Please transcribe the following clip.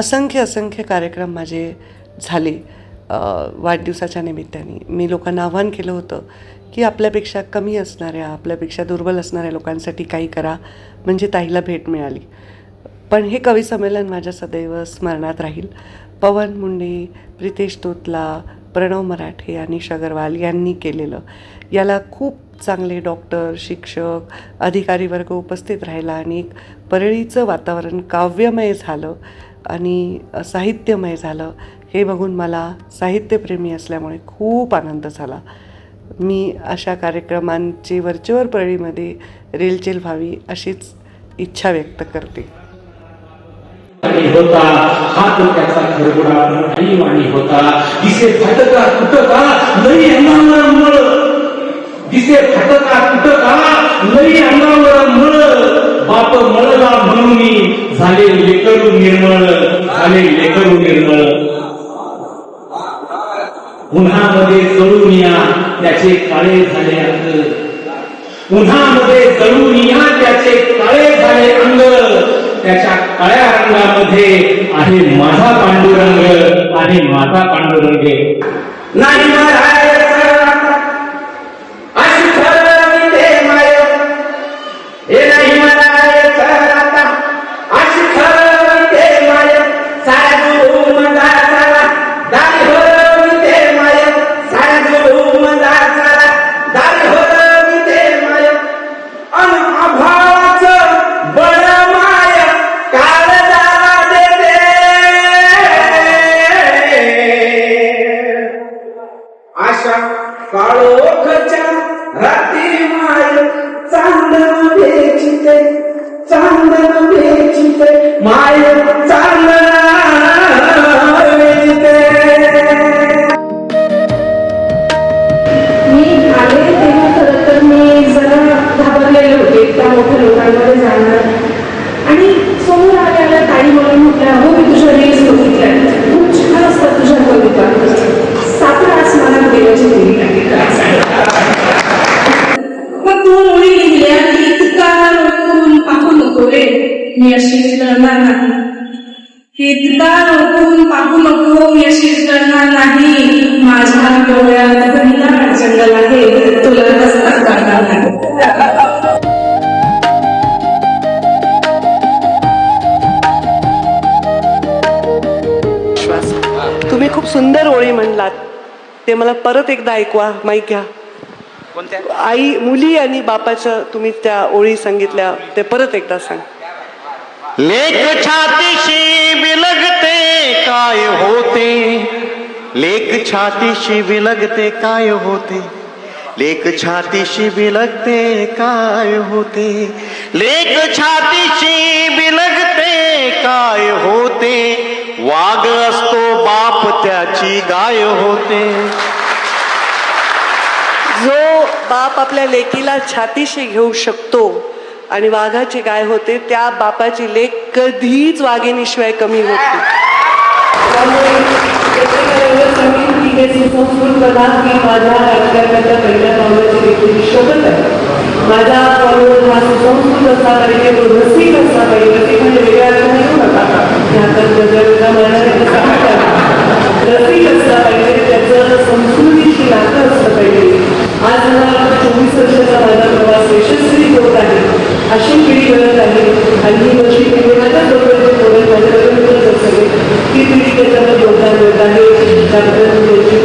असंख्य कार्यक्रम माझे झाले वाढदिवसाच्या निमित्ताने. मी लोकांना आव्हान केलं होतं की आपल्यापेक्षा कमी असणाऱ्या, आपल्यापेक्षा दुर्बल असणाऱ्या लोकांसाठी काही करा, म्हणजे ताईला भेट मिळाली. पण हे कवी संमेलन माझ्या सदैव स्मरणात राहील. पवन मुंडे, प्रितेश तोतला, प्रणव मराठे, अनिश अगरवाल यांनी केलेलं. याला खूप चांगले डॉक्टर, शिक्षक, अधिकारी वर्ग उपस्थित राहिला आणि एक परळीचं वातावरण काव्यमय झालं आणि साहित्यमय झालं. हे बघून मला साहित्यप्रेमी असल्यामुळे खूप आनंद झाला. मी अशा कार्यक्रमांची वरचेवर परळीमध्ये रेलचेल व्हावी अशीच इच्छा व्यक्त करते. होता हात त्याचा खरगुडा मोठाई वाणी होता. दिसे फटका तुटका लई अंगावर मळ, दिसे फटका तुटका लई अंगावर मळ. बाप मळला म्हणून झाले लेकरू निर्मळ, झाले लेकरू निर्मळ. उन्हामध्ये जळून या त्याचे काळे झाले अंग, उन्हामध्ये जळून या त्याचे काळे झाले अंग. त्याच्या काळ्या रंगामध्ये आहे माझा पांडुरंग, आहे माझा पांडुरंग. नाही मरायचं अशी ठरवली ते माय, हे नाही मरायचं आता अशी ठरवली ते माय. सारा जुळून जायचा दारी होती ते माय, सारा जुळून जायचा दारी होती ते माय. अन अभावाचं बळ काळोखच्या रात्री माय चांदण बेचिते, चांदण बेचिते माय चांदण बेचिते. मी आले तेव्हा खरं तर मी जरा घाबरलेले होते त्या मोठ्या लोकांमध्ये जाणार. आणि समोर आल्याला ताई मला म्हटल्या, हो मी तुझ्या रील्स बघितल्या, खूप छान असतात तुझ्या कविता. सापडास मला देवाची देवी लागली. मग तू ओळी लिहिल्या की इतका रोखून पाहू नको रे, मी अशीच करणार नाही. इतका रोखून पाहू नको, मी अशीच करणार नाही. माझ्या डोळ्यात घनदाट जंगल आहे, तुला रस्ता करणार नाही. तुम्ही खूप सुंदर ओळी म्हणलात, ते मला परत एकदा ऐकवा. माईक घ्या. आई, मुली आणि बापाचं तुम्ही त्या ओळी सांगितल्या, ते परत एकदा सांग. लेक छातीशी बिलगते काय होते, लेक छातीशी बिलगते काय होते, लेक छातीशी बिलगते काय होते, लेक छातीशी बिलगते काय होते. वाघ असतो बाप त्याची गाय होते. जो बाप आपल्या लेकीला छातीशी घेऊ शकतो आणि वाघाची गाय होते, त्या बापाची लेक कधीच वाघिणीशिवाय कमी होत नाही. माझ्या राजकारणाच्या पहिल्या पावलाची देखील शोधत आहे. माझा फॉलोअर हा सुसंस्कृत असला पाहिजे, तो रसिक असला पाहिजे. रसिक म्हणजे वेगळ्या अर्थाने येऊ नका, रसिक असला पाहिजे, त्याचं संस्कृतीशी नातं असलं पाहिजे. आज मला 24 वर्षाचा माझा प्रवास यशस्वी होत आहे. अशी पिढी घडत आहे. हल्ली वर्षी पिढी माझ्या बरोबर माझ्याबरोबर सगळे ती पिढी त्याच्यावर योगदान देत आहे. त्याबद्दल त्याची